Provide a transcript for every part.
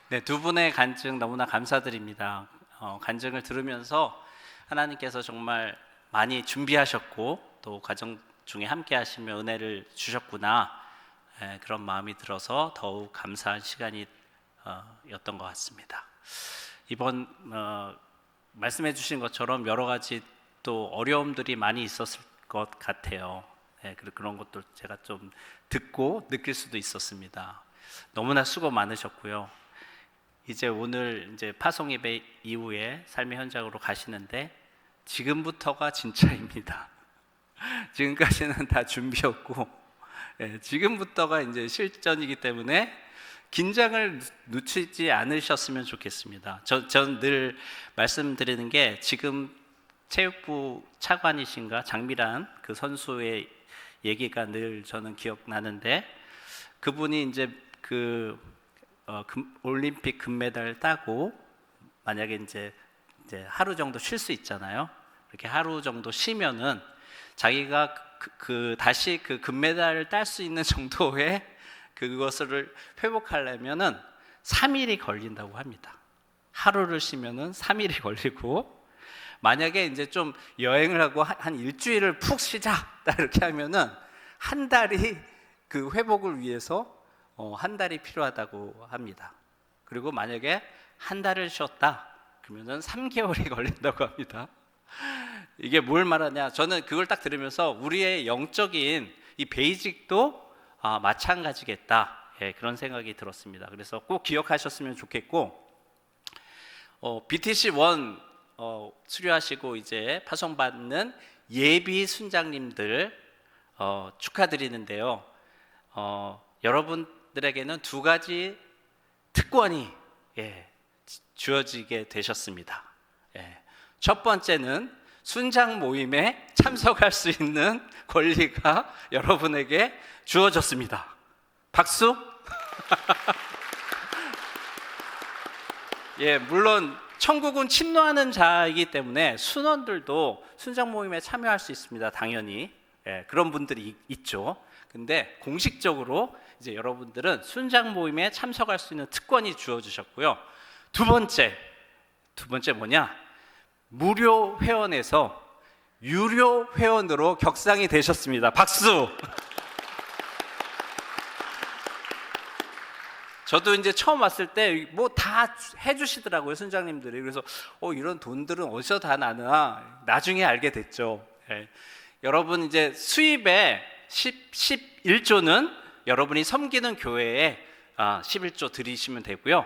네, 두 분의 간증 너무나 감사드립니다. 간증을 들으면서 하나님께서 정말 많이 준비하셨고 또 과정 중에 함께 하시며 은혜를 주셨구나, 그런 마음이 들어서 더욱 감사한 시간이 였던 것 같습니다. 이번 말씀해 주신 것처럼 여러 가지 또 어려움들이 많이 있었을 것 같아요. 그런 것도 제가 좀 듣고 느낄 수도 있었습니다. 너무나 수고 많으셨고요. 이제 오늘 이제 파송 예배 이후에 삶의 현장으로 가시는데 지금부터가 진짜입니다. 지금까지는 다 준비였고, 지금부터가 이제 실전이기 때문에 긴장을 늦추지 않으셨으면 좋겠습니다. 전 늘 말씀드리는 게, 지금 체육부 차관이신가 장미란 그 선수의 얘기가 늘 저는 기억나는데, 그분이 이제 올림픽 금메달 따고 만약에 이제 하루 정도 쉴 수 있잖아요. 이렇게 하루 정도 쉬면은 자기가 다시 그 금메달을 딸 수 있는 정도의 그것을 회복하려면은 3일이 걸린다고 합니다. 하루를 쉬면은 3일이 걸리고, 만약에 이제 좀 여행을 하고 한 일주일을 푹 쉬자 이렇게 하면은 한 달이 그 회복을 위해서 한 달이 필요하다고 합니다. 그리고 만약에 한 달을 쉬었다 그러면은 3개월이 걸린다고 합니다. 이게 뭘 말하냐? 저는 그걸 딱 들으면서 우리의 영적인 이 베이직도 마찬가지겠다, 그런 생각이 들었습니다. 그래서 꼭 기억하셨으면 좋겠고, BTC 1 수료하시고 이제 파송받는 예비 순장님들 축하드리는데요. 여러분들에게는 두 가지 특권이 주어지게 되셨습니다. 첫 번째는 순장 모임에 참석할 수 있는 권리가 여러분에게 주어졌습니다. 박수! 물론 천국은 침노하는 자이기 때문에 순원들도 순장 모임에 참여할 수 있습니다. 당연히 그런 분들이 있죠. 근데 공식적으로 이제 여러분들은 순장 모임에 참석할 수 있는 특권이 주어지셨고요. 두 번째 뭐냐? 무료 회원에서 유료 회원으로 격상이 되셨습니다. 박수! 저도 이제 처음 왔을 때 뭐 다 해주시더라고요, 순장님들이. 그래서 이런 돈들은 어디서 다 나나 나중에 알게 됐죠. 여러분 이제 수입의 11조는 여러분이 섬기는 교회에 11조 드리시면 되고요.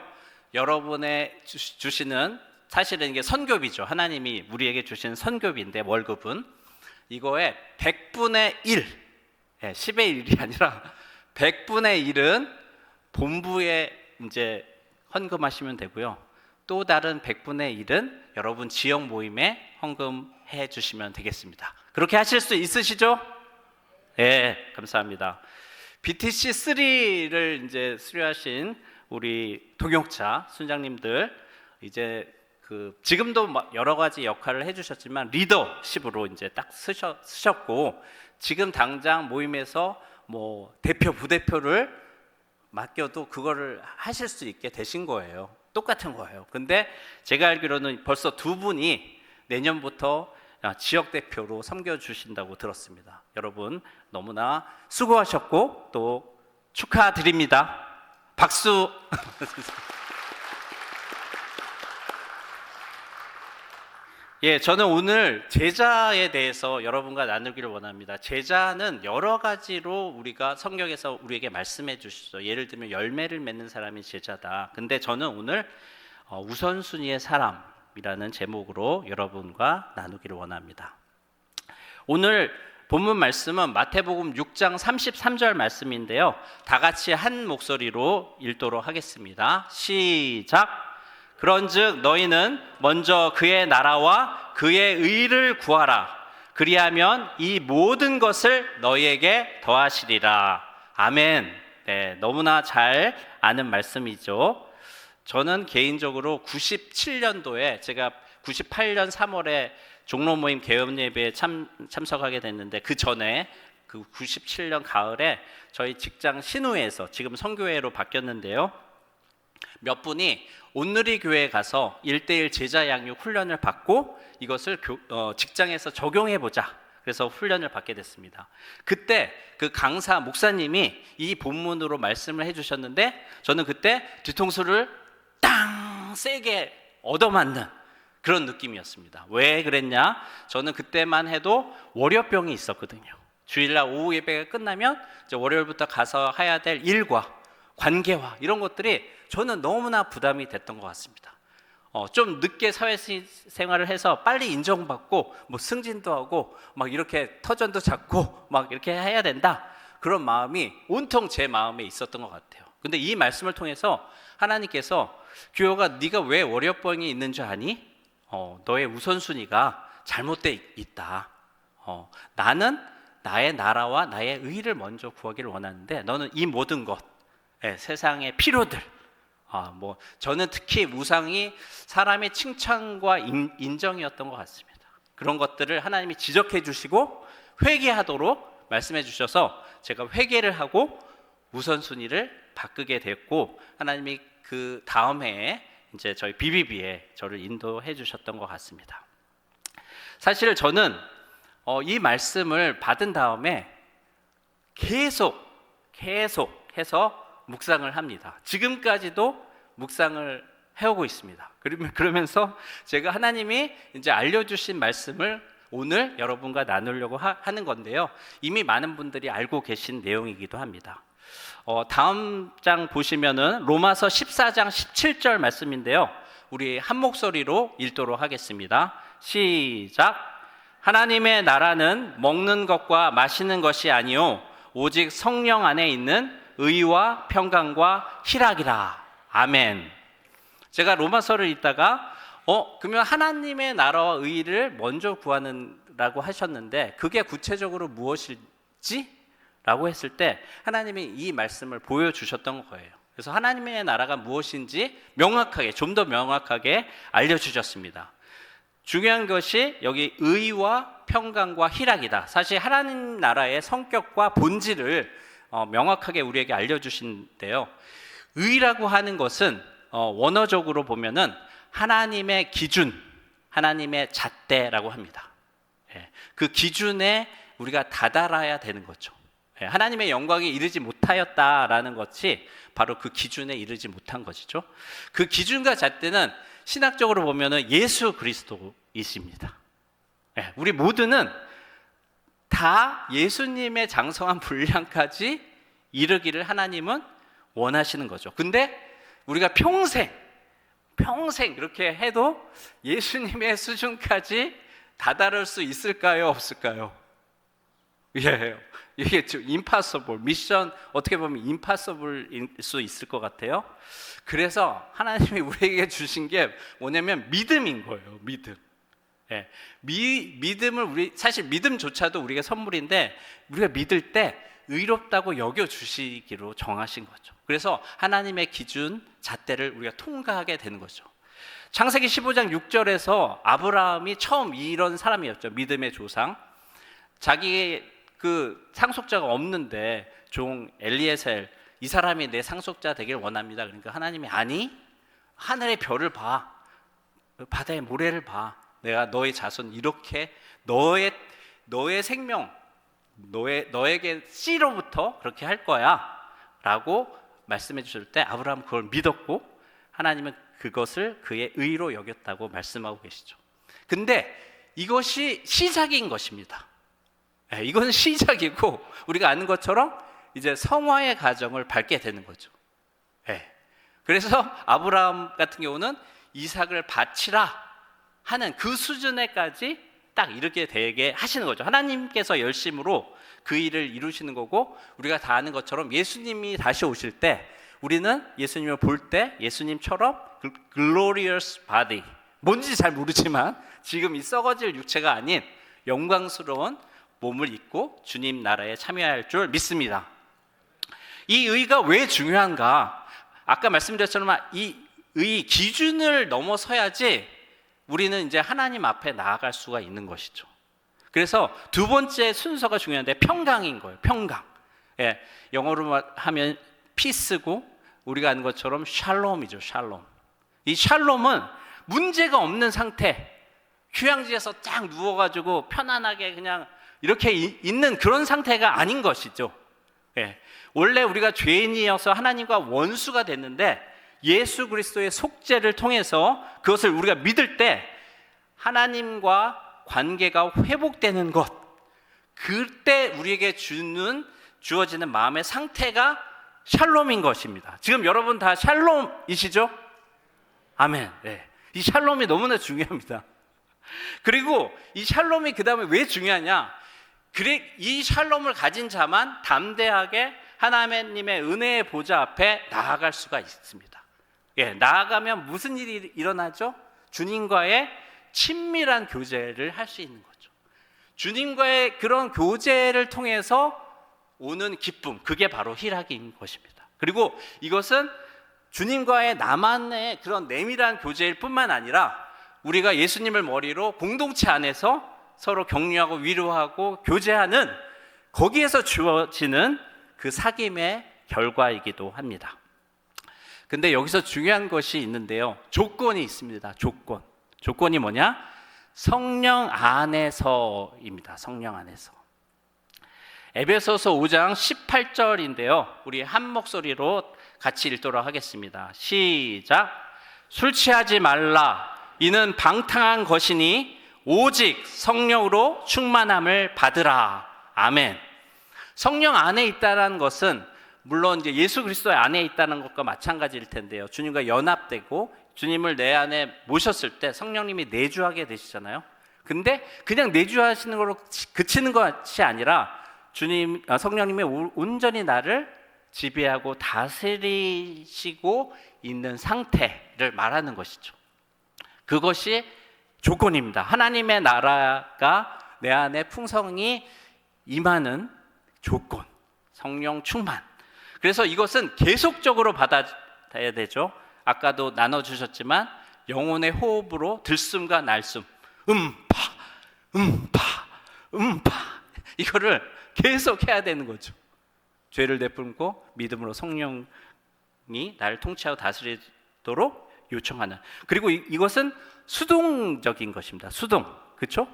여러분의 주시는, 사실은 이게 선교비죠. 하나님이 우리에게 주신 선교비인데, 월급은 이거의 100분의 1, 10의 1이 아니라 100분의 1은 본부에 이제 헌금하시면 되고요. 또 다른 100분의 1은 여러분 지역 모임에 헌금해 주시면 되겠습니다. 그렇게 하실 수 있으시죠? 감사합니다. BTC 3를 이제 수료하신 우리 동역자 순장님들, 이제 지금도 여러 가지 역할을 해주셨지만 리더십으로 이제 딱 쓰셨고, 지금 당장 모임에서 뭐 대표 부대표를 맡겨도 그거를 하실 수 있게 되신 거예요. 똑같은 거예요. 근데 제가 알기로는 벌써 두 분이 내년부터 지역 대표로 섬겨주신다고 들었습니다. 여러분 너무나 수고하셨고 또 축하드립니다. 박수! 저는 오늘 제자에 대해서 여러분과 나누기를 원합니다. 제자는 여러 가지로 우리가 성경에서 우리에게 말씀해 주시죠. 예를 들면 열매를 맺는 사람이 제자다. 근데 저는 오늘 우선순위의 사람이라는 제목으로 여러분과 나누기를 원합니다. 오늘 본문 말씀은 마태복음 6장 33절 말씀인데요. 다 같이 한 목소리로 읽도록 하겠습니다. 시작! 그런즉 너희는 먼저 그의 나라와 그의 의를 구하라. 그리하면 이 모든 것을 너희에게 더하시리라. 아멘. 너무나 잘 아는 말씀이죠. 저는 개인적으로 97년도에 제가 98년 3월에 종로 모임 개업 예배에 참석하게 됐는데, 그 전에 그 97년 가을에 저희 직장 신우회에서, 지금 선교회로 바뀌었는데요, 몇 분이 온누리 교회에 가서 1:1 제자 양육 훈련을 받고 이것을 직장에서 적용해 보자. 그래서 훈련을 받게 됐습니다. 그때 그 강사 목사님이 이 본문으로 말씀을 해주셨는데 저는 그때 뒤통수를 땅 세게 얻어맞는 그런 느낌이었습니다. 왜 그랬냐? 저는 그때만 해도 월요병이 있었거든요. 주일날 오후 예배가 끝나면 이제 월요일부터 가서 해야 될 일과 관계와 이런 것들이 저는 너무나 부담이 됐던 것 같습니다. 좀 늦게 사회생활을 해서 빨리 인정받고 뭐 승진도 하고 막 이렇게 터전도 잡고 막 이렇게 해야 된다, 그런 마음이 온통 제 마음에 있었던 것 같아요. 근데 이 말씀을 통해서 하나님께서 규호가 네가 왜 월요병이 있는 줄 아니? 너의 우선순위가 잘못되어 있다. 나는 나의 나라와 나의 의를 먼저 구하기를 원하는데 너는 이 모든 것, 세상의 필요들, 저는 특히 우상이 사람의 칭찬과 인정이었던 것 같습니다. 그런 것들을 하나님이 지적해 주시고 회개하도록 말씀해 주셔서 제가 회개를 하고 우선순위를 바꾸게 됐고, 하나님이 그 다음 해에 이제 저희 BBB에 저를 인도해 주셨던 것 같습니다. 사실 저는 이 말씀을 받은 다음에 계속 해서 묵상을 합니다. 지금까지도 묵상을 해오고 있습니다. 그러면서 제가 하나님이 이제 알려주신 말씀을 오늘 여러분과 나누려고 하는 건데요. 이미 많은 분들이 알고 계신 내용이기도 합니다. 다음 장 보시면은 로마서 14장 17절 말씀인데요. 우리 한 목소리로 읽도록 하겠습니다. 시작. 하나님의 나라는 먹는 것과 마시는 것이 아니요 오직 성령 안에 있는 의와 평강과 희락이라. 아멘. 제가 로마서를 읽다가 그러면 하나님의 나라와 의를 먼저 구하는라고 하셨는데 그게 구체적으로 무엇일지? 라고 했을 때 하나님이 이 말씀을 보여주셨던 거예요. 그래서 하나님의 나라가 무엇인지 명확하게, 좀 더 명확하게 알려주셨습니다. 중요한 것이 여기 의와 평강과 희락이다. 사실 하나님 나라의 성격과 본질을 명확하게 우리에게 알려주신데요. 의라고 하는 것은 원어적으로 보면은 하나님의 기준, 하나님의 잣대라고 합니다. 그 기준에 우리가 다다라야 되는 거죠. 하나님의 영광에 이르지 못하였다라는 것이 바로 그 기준에 이르지 못한 것이죠. 그 기준과 잣대는 신학적으로 보면은 예수 그리스도이십니다. 우리 모두는 다 예수님의 장성한 분량까지 이르기를 하나님은 원하시는 거죠. 근데 우리가 평생 그렇게 해도 예수님의 수준까지 다다를 수 있을까요? 없을까요? 이게 좀 impossible, 미션 어떻게 보면 impossible일 수 있을 것 같아요. 그래서 하나님이 우리에게 주신 게 뭐냐면 믿음인 거예요. 믿음을 사실 믿음조차도 우리가 선물인데 우리가 믿을 때 의롭다고 여겨주시기로 정하신 거죠. 그래서 하나님의 기준, 잣대를 우리가 통과하게 되는 거죠. 창세기 15장 6절에서 아브라함이 처음 이런 사람이었죠. 믿음의 조상. 자기의 그 상속자가 없는데 종 엘리에셀, 이 사람이 내 상속자 되길 원합니다. 그러니까 하나님이 아니, 하늘의 별을 봐, 바다의 모래를 봐, 내가 너의 자손 이렇게 너의 생명, 너에게 씨로부터 그렇게 할 거야 라고 말씀해 주실 때 아브라함은 그걸 믿었고 하나님은 그것을 그의 의로 여겼다고 말씀하고 계시죠. 근데 이것이 시작인 것입니다. 이건 시작이고 우리가 아는 것처럼 이제 성화의 과정을 밟게 되는 거죠. 그래서 아브라함 같은 경우는 이삭을 바치라 하는 그 수준에까지 딱 이렇게 되게 하시는 거죠. 하나님께서 열심으로 그 일을 이루시는 거고, 우리가 다 아는 것처럼 예수님이 다시 오실 때 우리는 예수님을 볼 때 예수님처럼 glorious body, 뭔지 잘 모르지만 지금 이 썩어질 육체가 아닌 영광스러운 몸을 입고 주님 나라에 참여할 줄 믿습니다. 이 의가 왜 중요한가? 아까 말씀드렸지만 이 의 기준을 넘어서야지 우리는 이제 하나님 앞에 나아갈 수가 있는 것이죠. 그래서 두 번째 순서가 중요한데 평강인 거예요. 평강. 영어로 하면 peace고 우리가 아는 것처럼 샬롬이죠. 샬롬. 이 샬롬은 문제가 없는 상태, 휴양지에서 딱 누워가지고 편안하게 그냥 이렇게 있는 그런 상태가 아닌 것이죠. 예. 원래 우리가 죄인이어서 하나님과 원수가 됐는데 예수 그리스도의 속죄를 통해서 그것을 우리가 믿을 때 하나님과 관계가 회복되는 것, 그때 우리에게 주어지는 마음의 상태가 샬롬인 것입니다. 지금 여러분 다 샬롬이시죠? 아멘. 네. 이 샬롬이 너무나 중요합니다. 그리고 이 샬롬이 그 다음에 왜 중요하냐? 그래, 이 샬롬을 가진 자만 담대하게 하나님의 은혜의 보좌 앞에 나아갈 수가 있습니다. 예, 나아가면 무슨 일이 일어나죠? 주님과의 친밀한 교제를 할 수 있는 거죠. 주님과의 그런 교제를 통해서 오는 기쁨, 그게 바로 희락인 것입니다. 그리고 이것은 주님과의 나만의 그런 내밀한 교제일 뿐만 아니라 우리가 예수님을 머리로 공동체 안에서 서로 격려하고 위로하고 교제하는, 거기에서 주어지는 그 사귐의 결과이기도 합니다. 근데 여기서 중요한 것이 있는데요, 조건이 있습니다. 조건이 뭐냐? 성령 안에서입니다. 성령 안에서. 에베소서 5장 18절인데요 우리 한 목소리로 같이 읽도록 하겠습니다. 시작. 술 취하지 말라. 이는 방탕한 것이니 오직 성령으로 충만함을 받으라. 아멘. 성령 안에 있다는 것은 물론 이제 예수 그리스도 안에 있다는 것과 마찬가지일 텐데요, 주님과 연합되고 주님을 내 안에 모셨을 때 성령님이 내주하게 되시잖아요. 근데 그냥 내주하시는 걸로 그치는 것이 아니라 성령님이 온전히 나를 지배하고 다스리시고 있는 상태를 말하는 것이죠. 그것이 조건입니다. 하나님의 나라가 내 안에 풍성히 임하는 조건, 성령 충만. 그래서 이것은 계속적으로 받아야 되죠. 아까도 나눠주셨지만 영혼의 호흡으로 들숨과 날숨, 이거를 계속 해야 되는 거죠. 죄를 내뿜고 믿음으로 성령이 나를 통치하고 다스리도록 요청하는. 그리고 이것은 수동적인 것입니다. 수동, 그렇죠?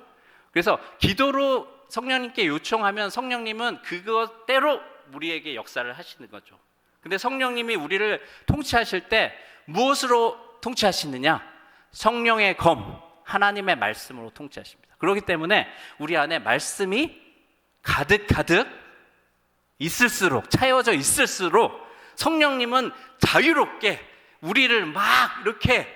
그래서 기도로 성령님께 요청하면 성령님은 그것대로 우리에게 역사를 하시는 거죠. 근데 성령님이 우리를 통치하실 때 무엇으로 통치하시느냐? 성령의 검, 하나님의 말씀으로 통치하십니다. 그렇기 때문에 우리 안에 말씀이 가득 있을수록, 차여져 있을수록 성령님은 자유롭게 우리를 막 이렇게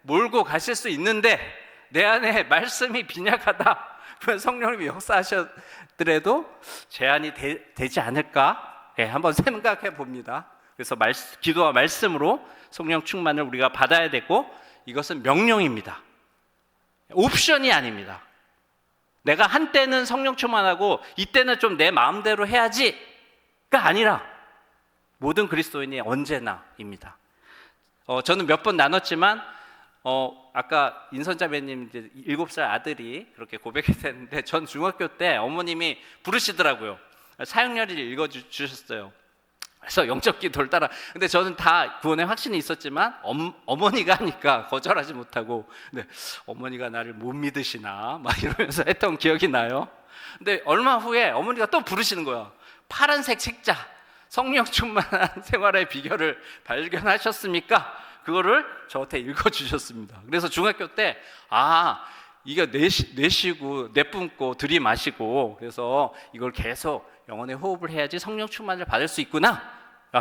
몰고 가실 수 있는데, 내 안에 말씀이 빈약하다, 그러면 성령님이 역사하셨더라도 제한이 되지 않을까? 한번 생각해 봅니다. 그래서 기도와 말씀으로 성령 충만을 우리가 받아야 되고, 이것은 명령입니다. 옵션이 아닙니다. 내가 한때는 성령 충만하고 이때는 좀 내 마음대로 해야지가 아니라 모든 그리스도인이 언제나입니다. 저는 몇 번 나눴지만 아까 인선자매님 7살 아들이 그렇게 고백했는데, 전 중학교 때 어머님이 부르시더라고요. 사역열을 읽어주셨어요. 그래서 영적 기도를 따라. 근데 저는 다 구원에 확신이 있었지만 어머니가 하니까 거절하지 못하고, 근데 어머니가 나를 못 믿으시나 막 이러면서 했던 기억이 나요. 근데 얼마 후에 어머니가 또 부르시는 거야. 파란색 책자, 성령 충만한 생활의 비결을 발견하셨습니까? 그거를 저한테 읽어주셨습니다. 그래서 중학교 때 이거 내쉬고 내뿜고 들이마시고, 그래서 이걸 계속 영혼의 호흡을 해야지 성령 충만을 받을 수 있구나.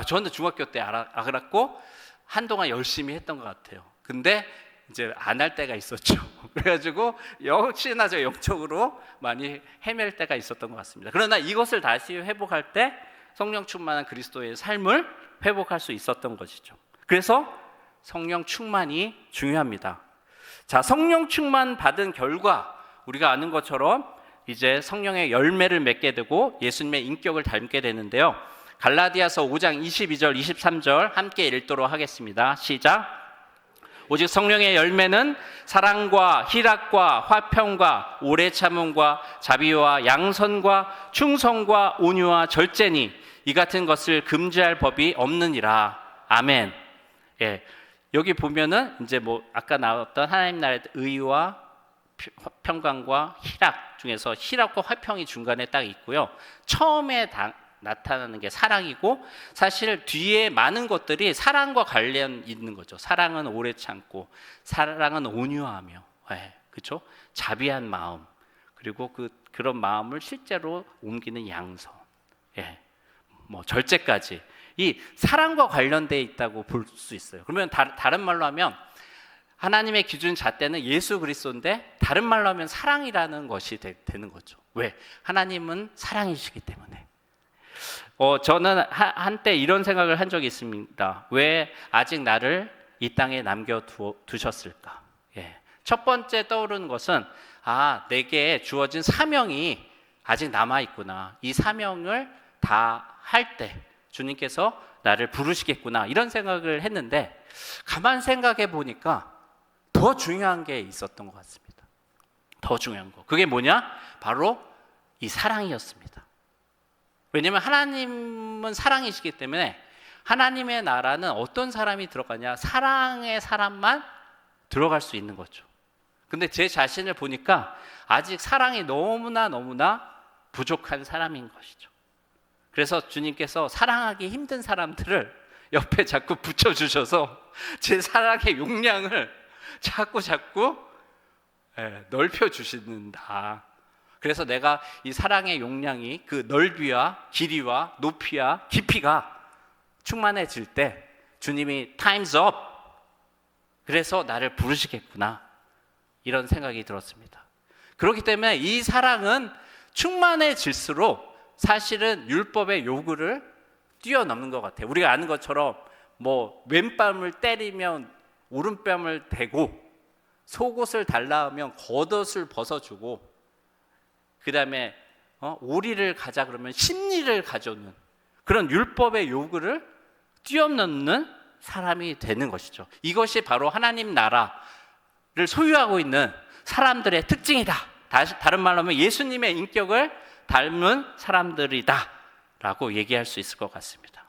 저는 중학교 때 알았고 한동안 열심히 했던 것 같아요. 근데 이제 안 할 때가 있었죠. 그래가지고 역시나 저 영적으로 많이 헤맬 때가 있었던 것 같습니다. 그러나 이것을 다시 회복할 때 성령 충만한 그리스도의 삶을 회복할 수 있었던 것이죠. 그래서 성령 충만이 중요합니다. 자, 성령 충만 받은 결과 우리가 아는 것처럼 이제 성령의 열매를 맺게 되고 예수님의 인격을 닮게 되는데요, 갈라디아서 5장 22절 23절 함께 읽도록 하겠습니다. 시작. 오직 성령의 열매는 사랑과 희락과 화평과 오래 참음과 자비와 양선과 충성과 온유와 절제니 이 같은 것을 금지할 법이 없느니라. 아멘. 예. 여기 보면은 이제 뭐 아까 나왔던 하나님 나라의 의와 평강과 희락 중에서 희락과 화평이 중간에 딱 있고요. 처음에 나타나는 게 사랑이고, 사실 뒤에 많은 것들이 사랑과 관련 있는 거죠. 사랑은 오래 참고, 사랑은 온유하며, 그렇죠? 자비한 마음, 그리고 그런 마음을 실제로 옮기는 양선, 뭐 절제까지 이 사랑과 관련되어 있다고 볼 수 있어요. 그러면 다른 말로 하면 하나님의 기준 잣대는 예수 그리스도인데, 다른 말로 하면 사랑이라는 것이 되는 거죠. 왜? 하나님은 사랑이시기 때문에. 저는 한때 이런 생각을 한 적이 있습니다. 왜 아직 나를 이 땅에 남겨두셨을까? 첫 번째 떠오르는 것은, 내게 주어진 사명이 아직 남아있구나. 이 사명을 다 할 때 주님께서 나를 부르시겠구나, 이런 생각을 했는데, 가만 생각해 보니까 더 중요한 게 있었던 것 같습니다. 더 중요한 거, 그게 뭐냐? 바로 이 사랑이었습니다. 왜냐하면 하나님은 사랑이시기 때문에 하나님의 나라는 어떤 사람이 들어가냐? 사랑의 사람만 들어갈 수 있는 거죠. 근데 제 자신을 보니까 아직 사랑이 너무나 부족한 사람인 것이죠. 그래서 주님께서 사랑하기 힘든 사람들을 옆에 자꾸 붙여주셔서 제 사랑의 용량을 자꾸 넓혀주신다. 그래서 내가 이 사랑의 용량이 그 넓이와 길이와 높이와 깊이가 충만해질 때 주님이 time's up, 그래서 나를 부르시겠구나, 이런 생각이 들었습니다. 그렇기 때문에 이 사랑은 충만해질수록 사실은 율법의 요구를 뛰어넘는 것 같아요. 우리가 아는 것처럼 뭐 왼뺨을 때리면 오른뺨을 대고, 속옷을 달라 하면 겉옷을 벗어주고, 그 다음에 오리를 가자 그러면 심리를 가져오는 그런 율법의 요구를 뛰어넘는 사람이 되는 것이죠. 이것이 바로 하나님 나라를 소유하고 있는 사람들의 특징이다. 다른 말로 하면 예수님의 인격을 닮은 사람들이다 라고 얘기할 수 있을 것 같습니다.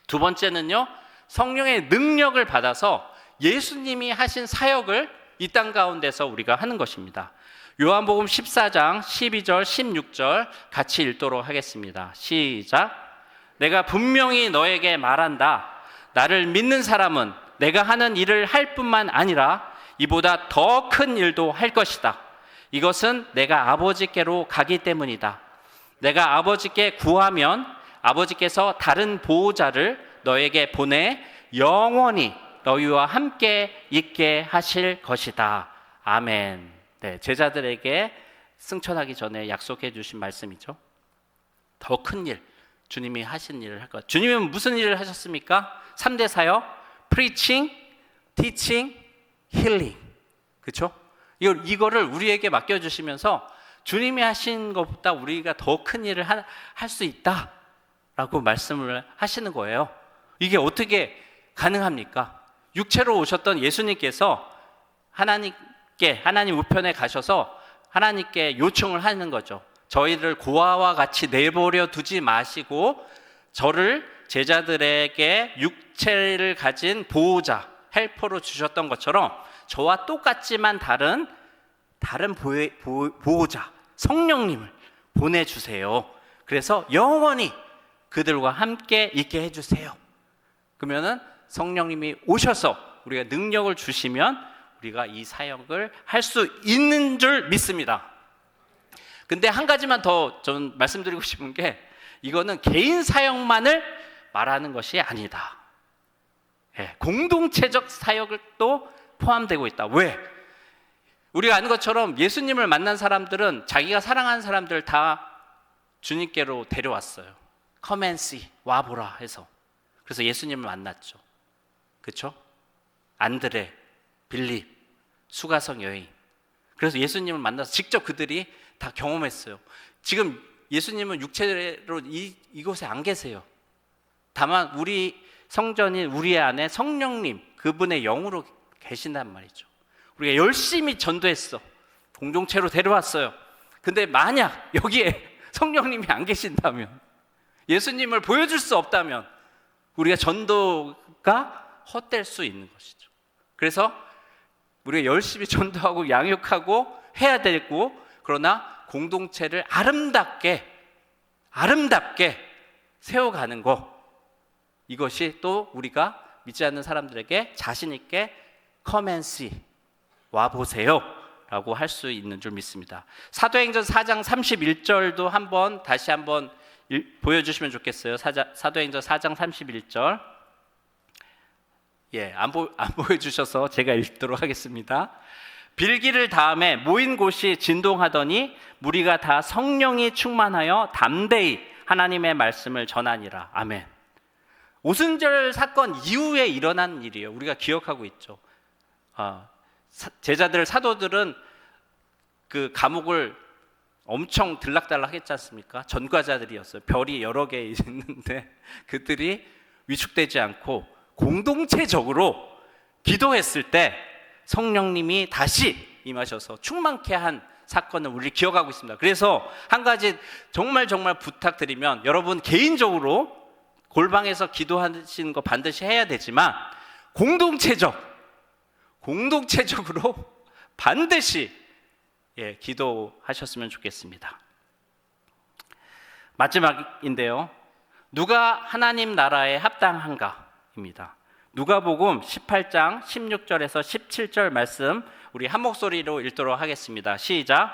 두 번째는요, 성령의 능력을 받아서 예수님이 하신 사역을 이 땅 가운데서 우리가 하는 것입니다. 요한복음 14장 12절 16절 같이 읽도록 하겠습니다. 시작. 내가 분명히 너에게 말한다. 나를 믿는 사람은 내가 하는 일을 할 뿐만 아니라 이보다 더 큰 일도 할 것이다. 이것은 내가 아버지께로 가기 때문이다. 내가 아버지께 구하면 아버지께서 다른 보호자를 너에게 보내 영원히 너희와 함께 있게 하실 것이다. 아멘. 제자들에게 승천하기 전에 약속해 주신 말씀이죠. 더 큰 일, 주님이 하신 일을 할 것. 주님은 무슨 일을 하셨습니까? 3대 사역, preaching, teaching, healing. 그렇죠? 이거를 우리에게 맡겨주시면서 주님이 하신 것보다 우리가 더 큰 일을 할 수 있다라고 말씀을 하시는 거예요. 이게 어떻게 가능합니까? 육체로 오셨던 예수님께서 하나님 우편에 가셔서 하나님께 요청을 하는 거죠. 저희를 고아와 같이 내버려 두지 마시고 저를 제자들에게 육체를 가진 보호자, 헬퍼로 주셨던 것처럼 저와 똑같지만 다른 보호자, 성령님을 보내주세요. 그래서 영원히 그들과 함께 있게 해주세요. 그러면은 성령님이 오셔서 우리가 능력을 주시면 우리가 이 사역을 할 수 있는 줄 믿습니다. 근데 한 가지만 더 저는 말씀드리고 싶은 게, 이거는 개인 사역만을 말하는 것이 아니다. 공동체적 사역을 또 포함되고 있다. 왜? 우리가 아는 것처럼 예수님을 만난 사람들은 자기가 사랑하는 사람들 다 주님께로 데려왔어요. Come and see, 와보라 해서. 그래서 예수님을 만났죠. 그렇죠? 안드레, 빌립, 수가성 여인. 그래서 예수님을 만나서 직접 그들이 다 경험했어요. 지금 예수님은 육체로 이곳에 안 계세요. 다만 우리 성전인 우리 안에 성령님, 그분의 영으로 계신단 말이죠. 우리가 열심히 전도했어. 공동체로 데려왔어요. 근데 만약 여기에 성령님이 안 계신다면, 예수님을 보여줄 수 없다면 우리가 전도가 헛될 수 있는 것이죠. 그래서 우리가 열심히 전도하고 양육하고 해야 되고, 그러나 공동체를 아름답게 세워가는 것, 이것이 또 우리가 믿지 않는 사람들에게 자신 있게 come and see, 와보세요 라고 할 수 있는 줄 믿습니다. 사도행전 4장 31절도 다시 한번 보여주시면 좋겠어요. 사도행전 4장 31절. 안 보여주셔서 제가 읽도록 하겠습니다. 빌기를 다음에 모인 곳이 진동하더니 무리가 다 성령이 충만하여 담대히 하나님의 말씀을 전하니라. 아멘. 오순절 사건 이후에 일어난 일이에요. 우리가 기억하고 있죠. 사도들은 그 감옥을 엄청 들락달락 했지 않습니까? 전과자들이었어요. 별이 여러 개 있는데 그들이 위축되지 않고 공동체적으로 기도했을 때 성령님이 다시 임하셔서 충만케 한 사건을 우리 기억하고 있습니다. 그래서 한 가지 정말 부탁드리면, 여러분 개인적으로 골방에서 기도하시는 거 반드시 해야 되지만 공동체적으로 반드시 기도하셨으면 좋겠습니다. 마지막인데요, 누가 하나님 나라에 합당한가입니다. 누가복음 18장 16절에서 17절 말씀 우리 한 목소리로 읽도록 하겠습니다. 시작.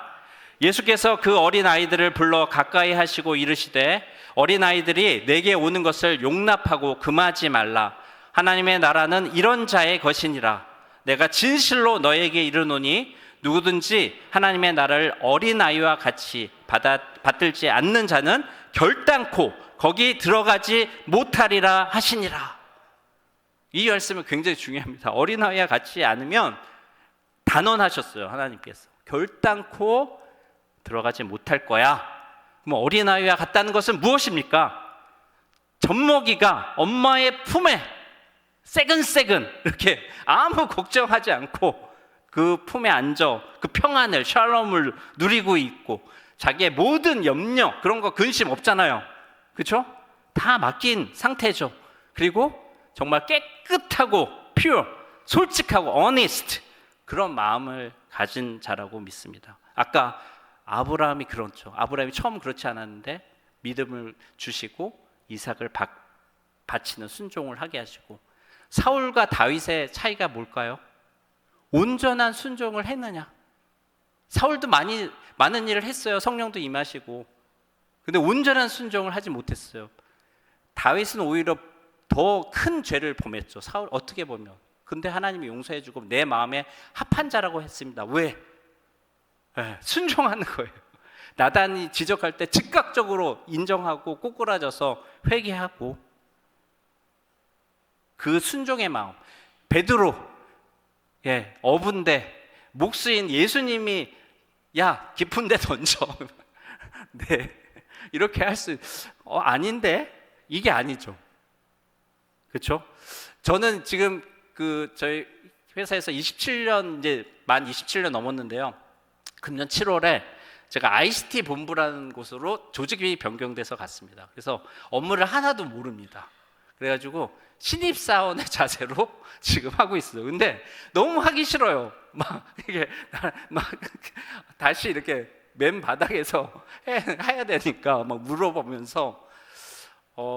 예수께서 그 어린아이들을 불러 가까이 하시고 이르시되 어린아이들이 내게 오는 것을 용납하고 금하지 말라. 하나님의 나라는 이런 자의 것이니라. 내가 진실로 너에게 이르노니 누구든지 하나님의 나라를 어린아이와 같이 받들지 않는 자는 결단코 거기 들어가지 못하리라 하시니라. 이 말씀은 굉장히 중요합니다. 어린아이와 같지 않으면 단언하셨어요. 하나님께서 결단코 들어가지 못할 거야. 그럼 어린아이와 같다는 것은 무엇입니까? 젖먹이가 엄마의 품에 새근새근 이렇게 아무 걱정하지 않고 그 품에 앉아 그 평안을, 샬롬을 누리고 있고, 자기의 모든 염려, 그런 거 근심 없잖아요. 그렇죠? 다 맡긴 상태죠. 그리고 정말 깨끗하고 퓨어, 솔직하고 어니스트, 그런 마음을 가진 자라고 믿습니다. 아까 아브라함이 그렇죠. 아브라함이 처음 그렇지 않았는데 믿음을 주시고 이삭을 바치는 순종을 하게 하시고, 사울과 다윗의 차이가 뭘까요? 온전한 순종을 했느냐? 사울도 많은 일을 했어요. 성령도 임하시고. 근데 온전한 순종을 하지 못했어요. 다윗은 오히려 더 큰 죄를 범했죠. 사울 어떻게 보면. 근데 하나님이 용서해주고 내 마음에 합한 자라고 했습니다. 왜? 순종하는 거예요. 나단이 지적할 때 즉각적으로 인정하고 꼬꾸라져서 회개하고, 그 순종의 마음. 베드로, 어부인데 목수인 예수님이 야 깊은 데 던져. 네, 이렇게 할 수 아닌데 이게 아니죠. 그렇죠? 저는 지금 저희 회사에서 27년 이제 만 27년 넘었는데요. 금년 7월에 제가 ICT 본부라는 곳으로 조직이 변경돼서 갔습니다. 그래서 업무를 하나도 모릅니다. 그래가지고 신입사원의 자세로 지금 하고 있어요. 근데 너무 하기 싫어요. 이게 다시 이렇게 맨 바닥에서 해야 되니까 막 물어보면서.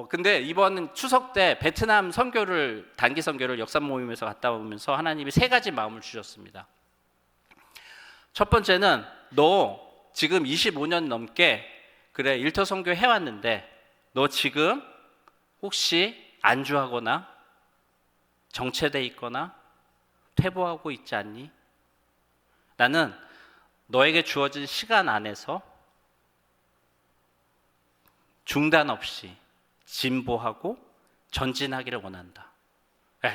근데 이번 추석 때 베트남 단기 선교를 역산 모임에서 갔다 오면서 하나님이 3가지 마음을 주셨습니다. 첫 번째는 너 지금 25년 넘게 그래 일터 선교 해왔는데 너 지금 혹시 안주하거나 정체돼 있거나 퇴보하고 있지 않니? 나는 너에게 주어진 시간 안에서 중단 없이 진보하고 전진하기를 원한다.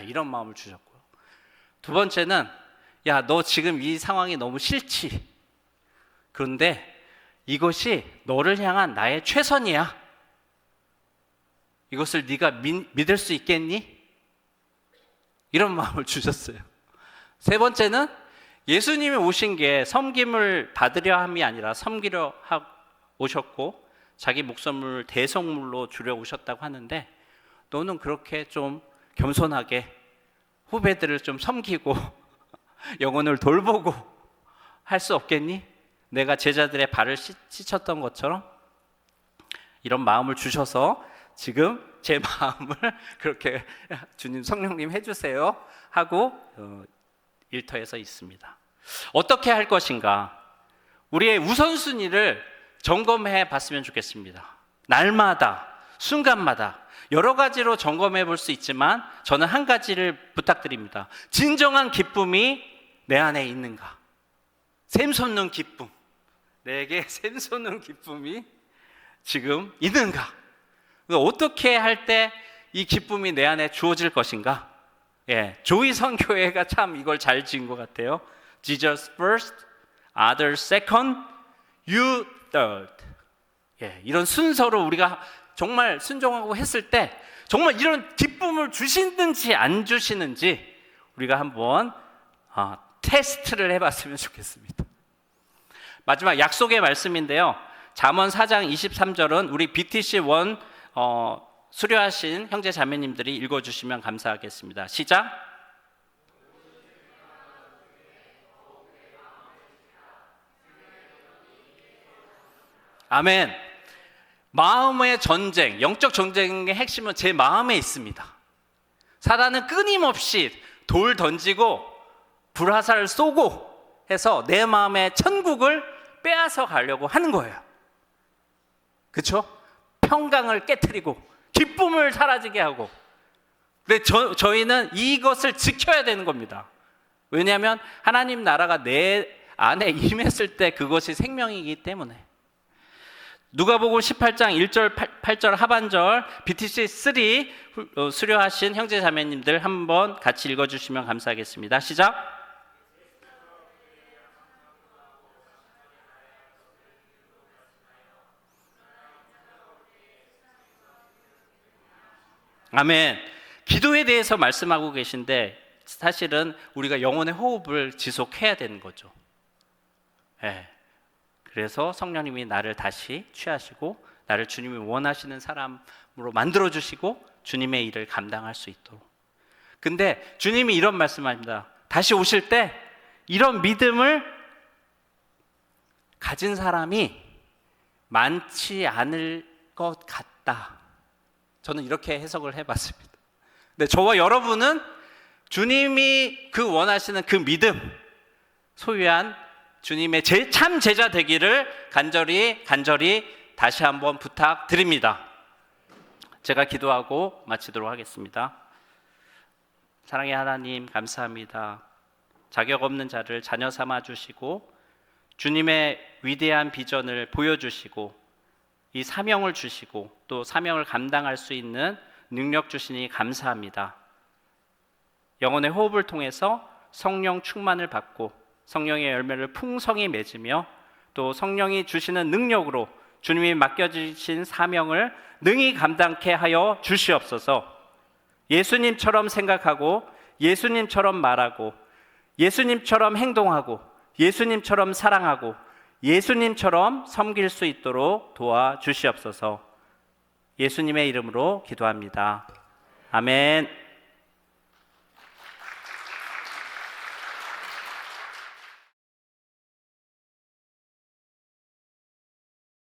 이런 마음을 주셨고요. 두 번째는 야, 너 지금 이 상황이 너무 싫지? 그런데 이것이 너를 향한 나의 최선이야. 이것을 네가 믿을 수 있겠니? 이런 마음을 주셨어요. 세 번째는 예수님이 오신 게 섬김을 받으려 함이 아니라 섬기려 오셨고 자기 목숨을 대성물로 주려 오셨다고 하는데, 너는 그렇게 좀 겸손하게 후배들을 좀 섬기고 영혼을 돌보고 할 수 없겠니? 내가 제자들의 발을 씻었던 것처럼 이런 마음을 주셔서 지금 제 마음을 그렇게 주님 성령님 해주세요 하고 일터에서 있습니다. 어떻게 할 것인가? 우리의 우선순위를 점검해 봤으면 좋겠습니다. 날마다 순간마다 여러 가지로 점검해 볼 수 있지만 저는 한 가지를 부탁드립니다. 진정한 기쁨이 내 안에 있는가? 샘솟는 기쁨, 내게 샘솟는 기쁨이 지금 있는가? 어떻게 할 때 이 기쁨이 내 안에 주어질 것인가? 조이 선교회가 참 이걸 잘 지은 것 같아요. Jesus first, others second, you third. 이런 순서로 우리가 정말 순종하고 했을 때 정말 이런 기쁨을 주시는지 안 주시는지 우리가 한번 테스트를 해봤으면 좋겠습니다. 마지막 약속의 말씀인데요. 잠언 4장 23절은 우리 BTC1 수료하신 형제 자매님들이 읽어주시면 감사하겠습니다. 시작. 아멘. 마음의 전쟁, 영적 전쟁의 핵심은 제 마음에 있습니다. 사단은 끊임없이 돌 던지고 불화살을 쏘고 해서 내 마음의 천국을 빼앗아 가려고 하는 거예요. 그렇죠? 평강을 깨트리고 기쁨을 사라지게 하고. 근데 저희는 이것을 지켜야 되는 겁니다. 왜냐하면 하나님 나라가 내 안에 임했을 때 그것이 생명이기 때문에. 누가복음 18장 1절 8절 하반절 BTC 3 수료하신 형제 자매님들 한번 같이 읽어주시면 감사하겠습니다. 시작. 아멘. 기도에 대해서 말씀하고 계신데 사실은 우리가 영혼의 호흡을 지속해야 되는 거죠. 그래서 성령님이 나를 다시 취하시고 나를 주님이 원하시는 사람으로 만들어주시고 주님의 일을 감당할 수 있도록. 근데 주님이 이런 말씀합니다. 다시 오실 때 이런 믿음을 가진 사람이 많지 않을 것 같다. 저는 이렇게 해석을 해봤습니다. 근데 저와 여러분은 주님이 그 원하시는 그 믿음 소유한 주님의 참 제자 되기를 간절히 다시 한번 부탁드립니다. 제가 기도하고 마치도록 하겠습니다. 사랑의 하나님 감사합니다. 자격 없는 자를 자녀 삼아 주시고 주님의 위대한 비전을 보여주시고 이 사명을 주시고 또 사명을 감당할 수 있는 능력 주시니 감사합니다. 영혼의 호흡을 통해서 성령 충만을 받고 성령의 열매를 풍성히 맺으며 또 성령이 주시는 능력으로 주님이 맡겨주신 사명을 능히 감당케 하여 주시옵소서. 예수님처럼 생각하고 예수님처럼 말하고 예수님처럼 행동하고 예수님처럼 사랑하고 예수님처럼 섬길 수 있도록 도와주시옵소서. 예수님의 이름으로 기도합니다. 아멘.